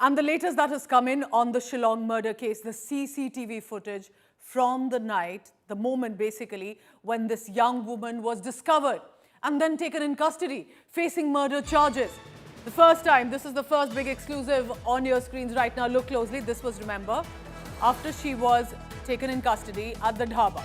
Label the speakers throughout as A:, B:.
A: And the latest that has come in on the Shillong murder case, the CCTV footage from the night, the moment basically when this young woman was discovered and then taken in custody, facing murder charges. The first time, this is the first big exclusive on your screens right now. Look closely. This was, remember, after she was taken in custody at the dhaba.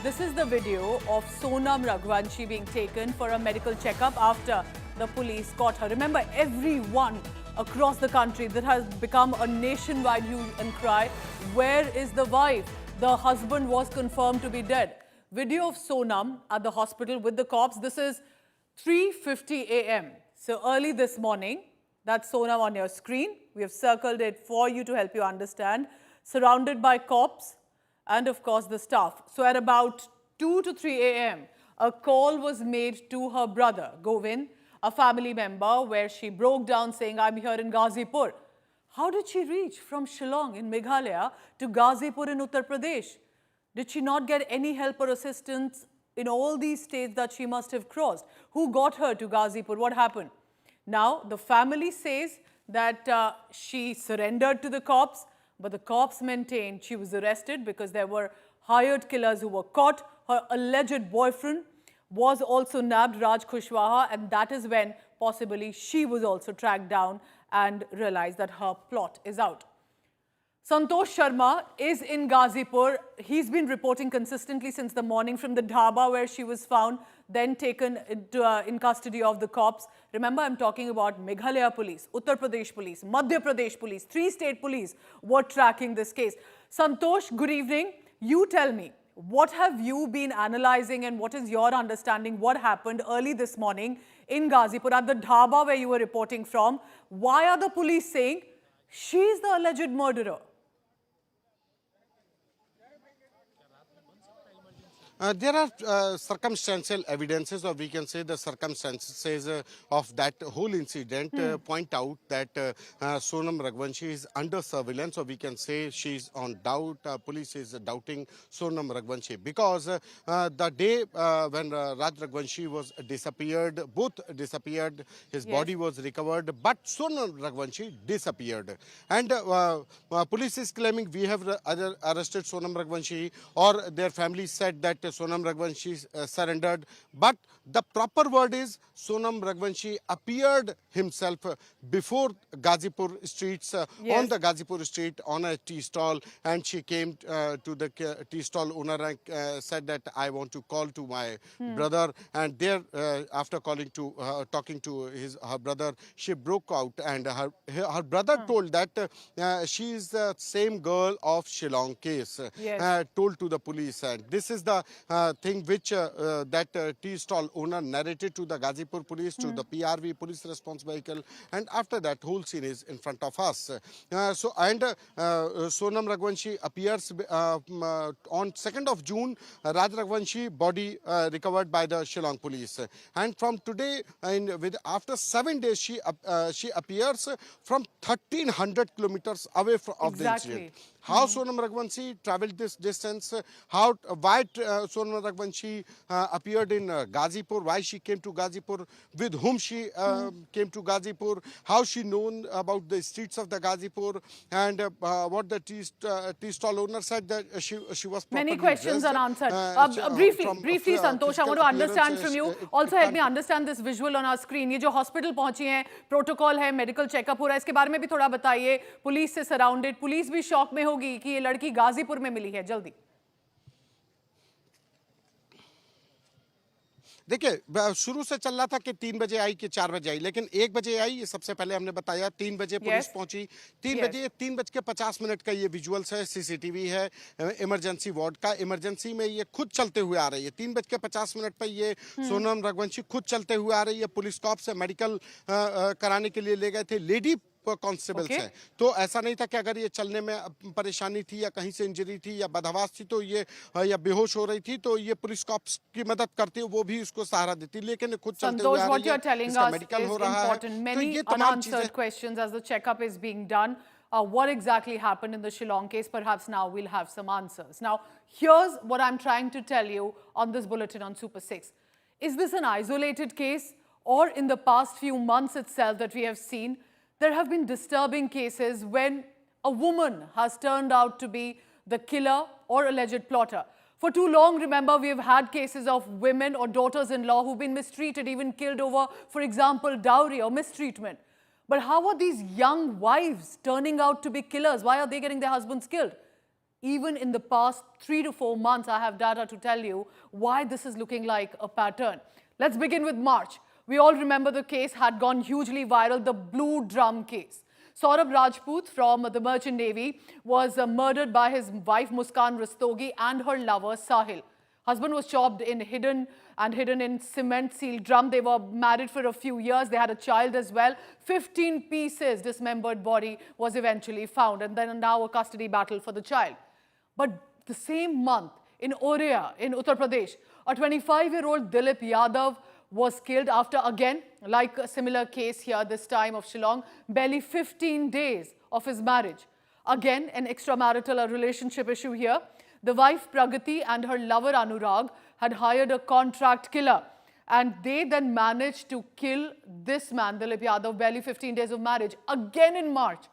A: This is the video of Sonam Raghuvanshi being taken for a medical checkup after the police caught her. Remember, everyone across the country, that has become a nationwide hue and cry. Where is the wife? The husband was confirmed to be dead. Video of Sonam at the hospital with the cops. This is 3:50 a.m. So early this morning. That's Sonam on your screen. We have circled it for you to help you understand. Surrounded by cops and of course the staff. So at about 2 to 3 a.m., a call was made to her brother, Govind, a family member, where she broke down saying, I'm here in Ghazipur. How did she reach from Shillong in Meghalaya to Ghazipur in Uttar Pradesh? Did she not get any help or assistance in all these states that she must have crossed? Who got her to Ghazipur? What happened? Now, the family says that she surrendered to the cops, but the cops maintained she was arrested because there were hired killers who were caught. Her alleged boyfriend was also nabbed, Raj Kushwaha, and that is when possibly she was also tracked down and realized that her plot is out. Santosh Sharma is in Ghazipur. He's been reporting consistently since the morning from the dhaba where she was found, then taken in custody of the cops. Remember, I'm talking about Meghalaya police, Uttar Pradesh police, Madhya Pradesh police, 3 state police were tracking this case. Santosh, good evening. You tell me, what have you been analyzing and what is your understanding? What happened early this morning in Ghazipur at the dhaba where you were reporting from? Why are the police saying she's the alleged murderer?
B: There are circumstantial evidences, or we can say the circumstances of that whole incident point out that Sonam Raghuvanshi is under surveillance, or we can say she's on doubt. Police is doubting Sonam Raghuvanshi because the day when Raj Raghuvanshi was disappeared, both disappeared, his body was recovered, but Sonam Raghuvanshi disappeared. And police is claiming we have arrested Sonam Raghuvanshi, or their family said that Sonam Raghuvanshi surrendered, but the proper word is Sonam Raghuvanshi appeared himself before Ghazipur streets, on the Ghazipur street on a tea stall, and she came to the tea stall owner and said that I want to call to my brother, and there after calling to talking to her brother, she broke out, and her brother told that she is the same girl of Shillong case, told to the police, and this is the thing which that tea stall owner narrated to the Ghazipur police, to the PRV police response vehicle, and after that whole scene is in front of us. Sonam Raghuvanshi appears on 2nd of June, Raj Raghuvanshi body recovered by the Shillong police, and from today, after 7 days, she appears from 1300 kilometers away of the incident. How Sonam Raghuvanshi traveled this distance, why Sonam Raghuvanshi appeared in Ghazipur, why she came to Ghazipur, with whom she came to Ghazipur, how she known about the streets of the Ghazipur, and what the tea stall owner said that she was properly
A: Many questions
B: dressed.
A: unanswered. Briefly, Santosh, I want to understand from you. Also, help me understand this visual on our screen. ये जो hospital पहुंची हैं, protocol है, medical checkup हो रहा है, इसके बारे में भी थोड़ा बताइए. पुलिस से surrounded, पुलिस भी शॉक में होगी कि ये लड़की गाजीपुर में मिली है. जल्दी.
B: देखिए, शुरू से चल रहा था कि 3 बजे आई कि 4 बजे आई, लेकिन 1 बजे आई, ये सबसे पहले हमने बताया. 3 बजे पुलिस पहुंची. 3 बजे 3:50 का ये विजुअल्स है, सीसीटीवी है इमरजेंसी वार्ड का. इमरजेंसी में ये खुद चलते हुए आ रही है. 3:50 पर ये सोनम रघुवंशी खुद चलते हुए आ रही है. पुलिस कॉप से मेडिकल कराने के लिए ले गए थे. लेडी कांस्टेबल्स हैं, तो ऐसा नहीं था कि अगर ये चलने में परेशानी थी या कहीं से इंजरी थी या बदहवास थी तो ये या बेहोश हो रही थी तो ये पुलिस कॉप्स की मदद करती, वो भी उसको सहारा देती, लेकिन खुद चलते हुए आ रही है. इसका मेडिकल हो रहा है. तो ये तमाम
A: unanswered questions as the checkup is being done. What exactly happened in the Shillong case? Perhaps now we'll have some answers. Now, here's what I'm trying to tell you on this bulletin on Super 6. Is this an isolated case, or in the past few months itself that we have seen there have been disturbing cases when a woman has turned out to be the killer or alleged plotter. For too long, remember, we have had cases of women or daughters-in-law who've been mistreated, even killed over, for example, dowry or mistreatment. But how are these young wives turning out to be killers? Why are they getting their husbands killed? Even in the past 3 to 4 months, I have data to tell you why this is looking like a pattern. Let's begin with March. We all remember the case had gone hugely viral, the Blue Drum case. Saurabh Rajput from the Merchant Navy was murdered by his wife Muskan Rastogi and her lover Sahil. Husband was chopped in hidden in cement sealed drum. They were married for a few years. They had a child as well. 15 pieces dismembered body was eventually found, and then now a custody battle for the child. But the same month in Orea in Uttar Pradesh, a 25-year-old Dilip Yadav was killed after, again, like a similar case here, this time of Shillong, barely 15 days of his marriage. Again, an extramarital relationship issue here. The wife Pragati and her lover Anurag had hired a contract killer, and they then managed to kill this man, Dilip Yadav, barely 15 days of marriage. Again in March,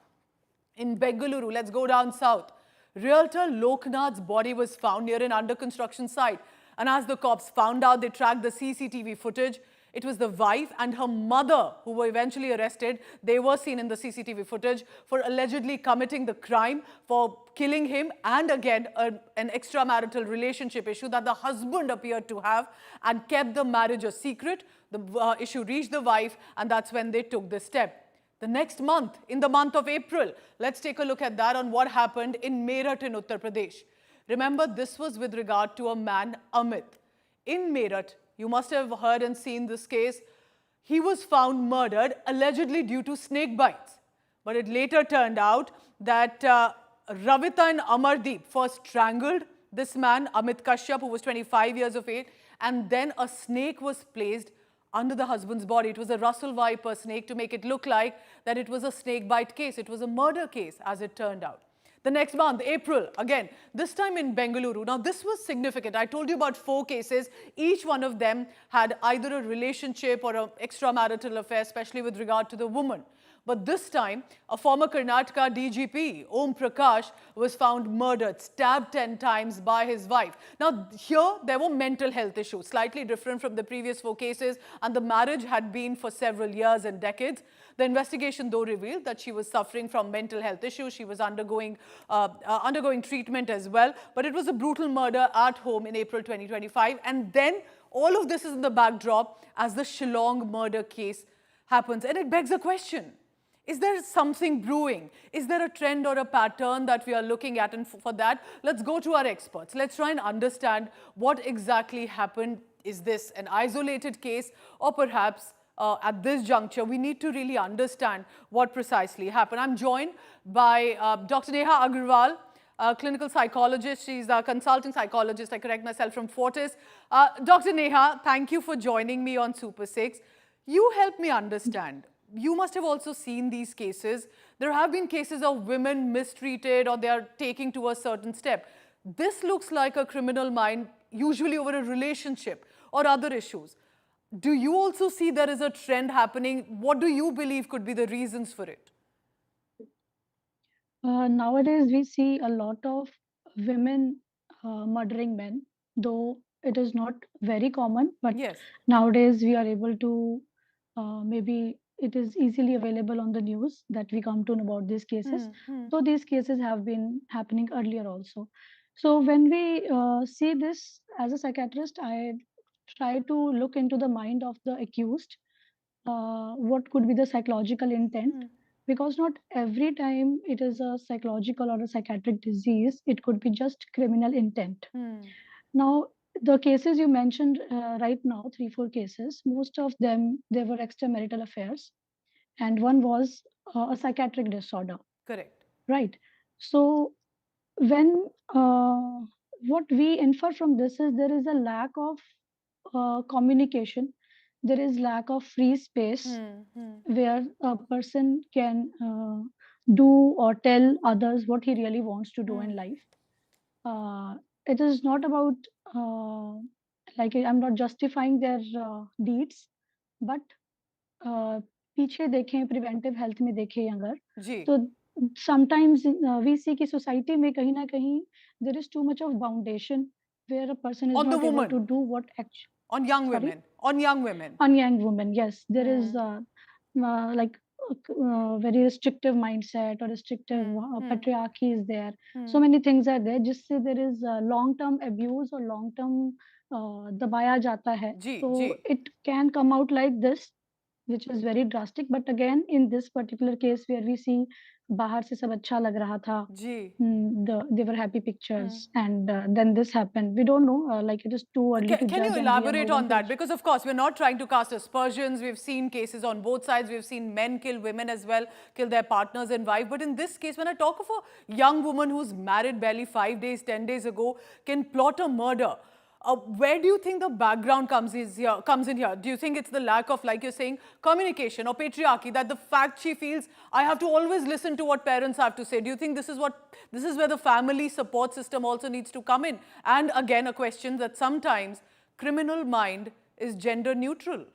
A: in Bengaluru, let's go down south. Realtor Loknath's body was found near an under-construction site. And as the cops found out, they tracked the CCTV footage. It was the wife and her mother who were eventually arrested. They were seen in the CCTV footage for allegedly committing the crime, for killing him, and again, an extramarital relationship issue that the husband appeared to have and kept the marriage a secret. The issue reached the wife, and that's when they took this step. The next month, in the month of April, let's take a look at that on what happened in Meerut in Uttar Pradesh. Remember, this was with regard to a man, Amit. In Meerut, you must have heard and seen this case. He was found murdered, allegedly due to snake bites. But it later turned out that Ravita and Amardeep first strangled this man, Amit Kashyap, who was 25 years of age, and then a snake was placed under the husband's body. It was a Russell Viper snake to make it look like that it was a snake bite case. It was a murder case, as it turned out. The next month, April, again, this time in Bengaluru. Now, this was significant. I told you about 4 cases. Each one of them had either a relationship or an extramarital affair, especially with regard to the woman. But this time, a former Karnataka DGP, Om Prakash, was found murdered, stabbed 10 times by his wife. Now, here, there were mental health issues, slightly different from the previous 4 cases, and the marriage had been for several years and decades. The investigation, though, revealed that she was suffering from mental health issues. She was undergoing treatment as well. But it was a brutal murder at home in April 2025. And then all of this is in the backdrop as the Shillong murder case happens. And it begs a question. Is there something brewing? Is there a trend or a pattern that we are looking at? And for that, let's go to our experts. Let's try and understand what exactly happened. Is this an isolated case, or perhaps at this juncture, we need to really understand what precisely happened? I'm joined by Dr. Neha Agarwal, a clinical psychologist. She's a consulting psychologist, I correct myself, from Fortis. Dr. Neha, thank you for joining me on Super 6. You help me understand. You must have also seen these cases. There have been cases of women mistreated or they are taking to a certain step. This looks like a criminal mind, usually over a relationship or other issues. Do you also see there is a trend happening? What do you believe could be the reasons for it?
C: Nowadays, we see a lot of women murdering men, though it is not very common. But
A: Yes.
C: nowadays, we are able to maybe it is easily available on the news that we come to know about these cases. Though these cases have been happening earlier also. So when we see this as a psychiatrist, I try to look into the mind of the accused. What could be the psychological intent? Because not every time it is a psychological or a psychiatric disease, it could be just criminal intent. Now, the cases you mentioned right now, 3, 4 cases, most of them they were extramarital affairs, and one was a psychiatric disorder.
A: Correct.
C: Right. So when what we infer from this is there is a lack of communication, there is lack of free space where a person can do or tell others what he really wants to do in life. It is not about like I'm not justifying their deeds, but पीछे देखें, preventive health में देखें अगर,
A: जी,
C: तो sometimes we सी कि society में कहीं न कहीं there is too much of boundation where a person is
A: on the
C: not able to
A: woman,
C: do what
A: on young
C: sorry?
A: women, on young women.
C: On young women, yes, there is
A: Hmm,
C: like very restrictive mindset or restrictive
A: hmm, hmm,
C: patriarchy is there.
A: hmm.
C: So many things are there जिससे there is long-term abuse or long-term दबाया जाता है.
A: जी, जी,
C: So it can come out like this, which is very drastic. But again, in this particular case where we see बाहर से सब अच्छा लग रहा था,
A: जी.
C: they were happy
A: Hmm.
C: pictures, and then this happened. We don't know, like it is too early to
A: Can you
C: judge, and we are no
A: elaborate
C: one
A: on
C: to.
A: that? Because, of course, we're not trying to cast aspersions. We've seen cases on both sides. We've seen men kill women as well, kill their partners and wife. But in this case, when I talk of a young woman who's married barely 5 days, 10 days ago, can plot a murder, where do you think the background comes in here? Do you think it's the lack of, like you're saying, communication or patriarchy, that the fact she feels, I have to always listen to what parents have to say? Do you think this is where the family support system also needs to come in? And again, a question that sometimes criminal mind is gender neutral.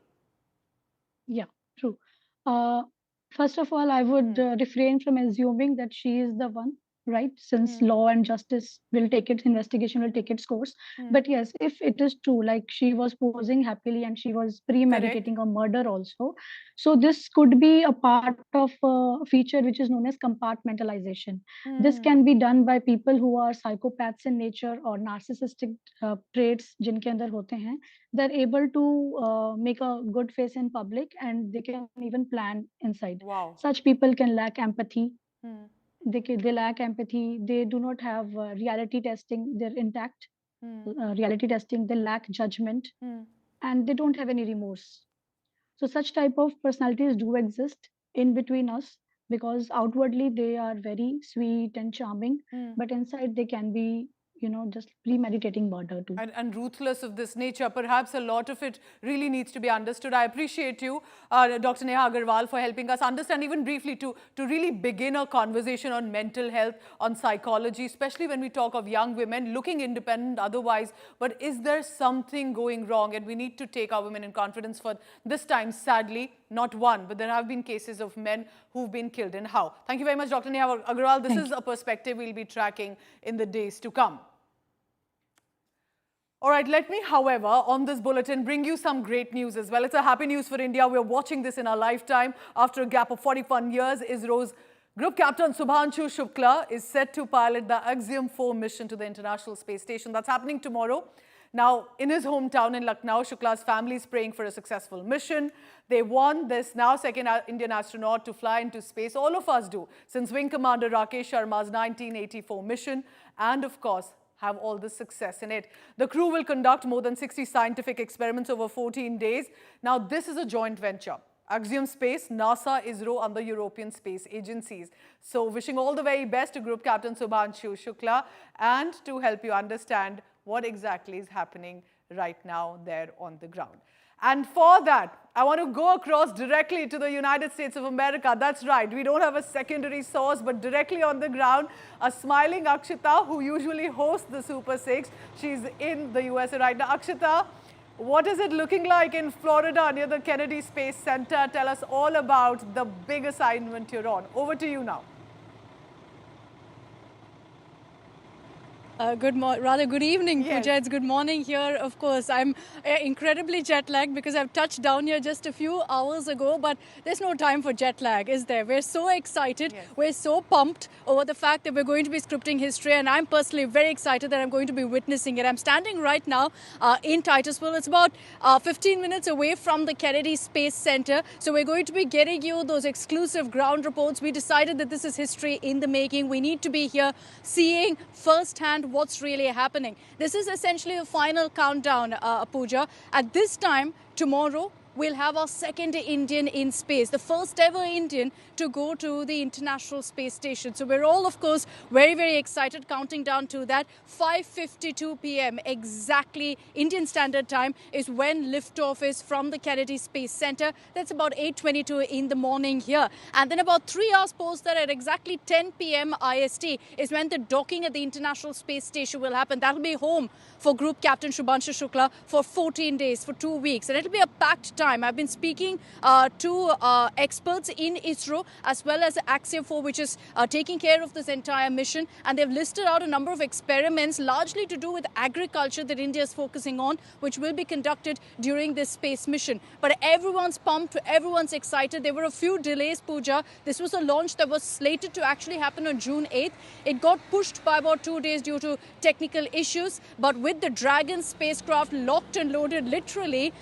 C: Yeah, true. Uh, First of all, I would refrain from assuming that she is the one, right? Since
A: Hmm.
C: law and justice will take its investigation, will take its course.
A: Hmm.
C: But yes, if it is true, like she was posing happily and she was
A: Correct.
C: premeditating a murder also, so this could be a part of a feature which is known as compartmentalization. This
A: Hmm.
C: can be done by people who are psychopaths in nature or narcissistic traits जिनके अंदर होते हैं. They're able to make a good face in public, and they can even plan inside.
A: Wow.
C: Such people can lack empathy.
A: Hmm.
C: They lack empathy. They do not have reality testing. They're intact.
A: Hmm.
C: Reality testing. They lack judgment,
A: Hmm.
C: and they don't have any remorse. So such type of personalities do exist in between us, because outwardly they are very sweet and charming,
A: Hmm.
C: but inside they can be, just premeditating murder too.
A: And ruthless of this nature. Perhaps a lot of it really needs to be understood. I appreciate you, Dr. Neha Agarwal, for helping us understand even briefly to really begin a conversation on mental health, on psychology, especially when we talk of young women looking independent otherwise. But is there something going wrong? And we need to take our women in confidence for this time, sadly, not one, but there have been cases of men who've been killed. And how? Thank you very much, Dr. Neha Agarwal. This
C: Thank
A: is
C: you.
A: a perspective we'll be tracking in the days to come. All right, let me, however, on this bulletin, bring you some great news as well. It's a happy news for India. We're watching this in our lifetime. After a gap of 41 years, ISRO's Group Captain Subhanshu Shukla is set to pilot the Axiom 4 mission to the International Space Station. That's happening tomorrow. Now, in his hometown in Lucknow, Shukla's family is praying for a successful mission. They want this now second Indian astronaut to fly into space. All of us do, since Wing Commander Rakesh Sharma's 1984 mission, and of course, have all the success in it. The crew will conduct more than 60 scientific experiments over 14 days. Now, this is a joint venture. Axiom Space, NASA, ISRO, and the European space agencies. So, wishing all the very best to Group Captain Subhanshu Shukla, and to help you understand what exactly is happening right now there on the ground. And for that, I want to go across directly to the United States of America. That's right, we don't have a secondary source, but directly on the ground, a smiling Akshita, who usually hosts the Super 6. She's in the USA right now. Akshita, what is it looking like in Florida near the Kennedy Space Center? Tell us all about the big assignment you're on. Over to you now.
D: Rather good evening,
A: Yes.
D: Pooja. It's good morning here. Of course, I'm incredibly jet lagged because I've touched down here just a few hours ago, but there's no time for jet lag, is there? We're so excited.
A: Yes.
D: We're so pumped over the fact that we're going to be scripting history, and I'm personally very excited that I'm going to be witnessing it. I'm standing right now in Titusville. It's about 15 minutes away from the Kennedy Space Center. So we're going to be getting you those exclusive ground reports. We decided that this is history in the making. We need to be here seeing firsthand what's really happening. This is essentially a final countdown, Pooja. At this time, tomorrow, we'll have our second Indian in space, the first ever Indian to go to the International Space Station. So we're all, of course, very, very excited, counting down to that. 5:52 p.m. exactly Indian Standard Time is when liftoff is from the Kennedy Space Center. That's about 8:22 in the morning here. And then about 3 hours post that, at exactly 10 p.m. IST, is when the docking at the International Space Station will happen. That'll be home for Group Captain Subhanshu Shukla for 14 days, for 2 weeks. And it'll be a packed time. I've been speaking to experts in ISRO as well as Axiom 4, which is taking care of this entire mission. And they've listed out a number of experiments, largely to do with agriculture, that India is focusing on, which will be conducted during this space mission. But everyone's pumped, everyone's excited. There were a few delays, Pooja. This was a launch that was slated to actually happen on June 8th. It got pushed by about 2 days due to technical issues. But with the Dragon spacecraft locked and loaded, literally,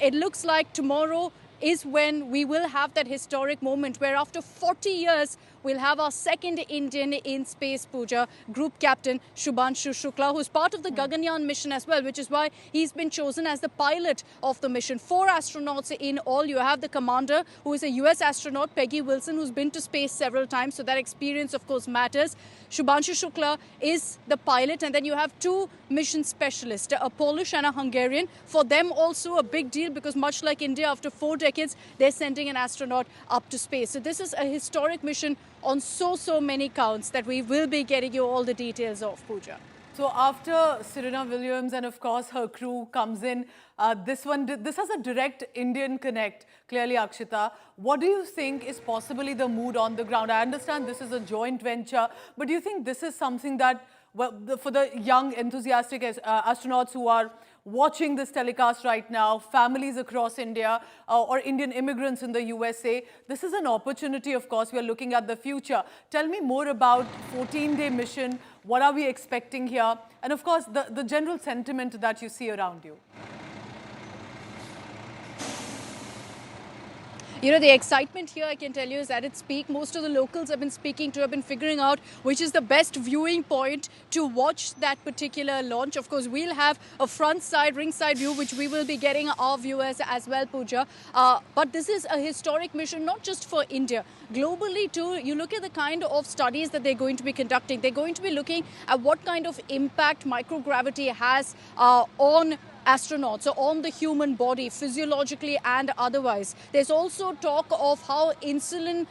D: it looks like tomorrow is when we will have that historic moment where after 40 years, we'll have our second Indian in space, Pooja, Group Captain Shubhanshu Shukla, who's part of the Gaganyaan mission as well, which is why he's been chosen as the pilot of the mission. 4 astronauts in all. You have the commander, who is a US astronaut, Peggy Wilson, who's been to space several times, so that experience, of course, matters. Shubhanshu Shukla is the pilot, and then you have 2 mission specialists, a Polish and a Hungarian. For them also a big deal, because much like India, after 4 decades, they're sending an astronaut up to space. So this is a historic mission on so many counts that we will be getting you all the details of, Pooja.
A: So after Serena Williams and of course her crew comes in, this has a direct Indian connect, clearly, Akshita. What do you think is possibly the mood on the ground? I understand this is a joint venture, but do you think this is something that, well, for the young enthusiastic astronauts who are watching this telecast right now, families across India or Indian immigrants in the USA, this is an opportunity, of course. We are looking at the future. Tell me more about 14-day mission. What are we expecting here? And of course, the general sentiment that you see around you.
D: You know, the excitement here, I can tell you, is at its peak. Most of the locals I've been speaking to have been figuring out which is the best viewing point to watch that particular launch. Of course, we'll have a front side, ringside view, which we will be getting our viewers as well, Pooja. But this is a historic mission, not just for India. Globally, too, you look at the kind of studies that they're going to be conducting. They're going to be looking at what kind of impact microgravity has on astronauts, so on the human body, physiologically and otherwise. There's also talk of how insulin,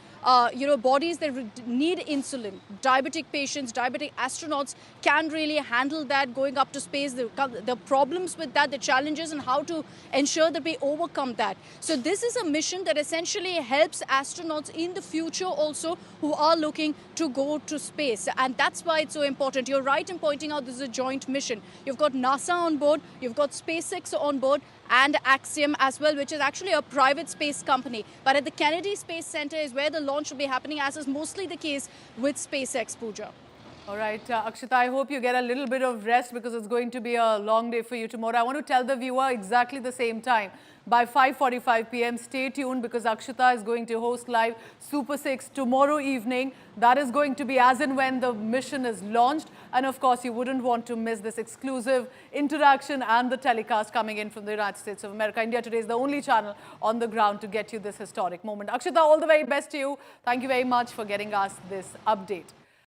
D: bodies that need insulin, diabetic patients, diabetic astronauts can really handle that going up to space, the problems with that, the challenges, and how to ensure that we overcome that. So this is a mission that essentially helps astronauts in the future also who are looking to go to space. And that's why it's so important. You're right in pointing out this is a joint mission. You've got NASA on board, you've got SpaceX on board, and Axiom as well, which is actually a private space company. But at the Kennedy Space Center is where the launch will be happening, as is mostly the case with SpaceX, Pooja.
A: All right, Akshita, I hope you get a little bit of rest because it's going to be a long day for you tomorrow. I want to tell the viewer exactly the same time. By 5:45 p.m, stay tuned because Akshita is going to host live Super 6 tomorrow evening. That is going to be as and when the mission is launched. And of course, you wouldn't want to miss this exclusive interaction and the telecast coming in from the United States of America. India Today is the only channel on the ground to get you this historic moment. Akshita, all the very best to you. Thank you very much for getting us this update.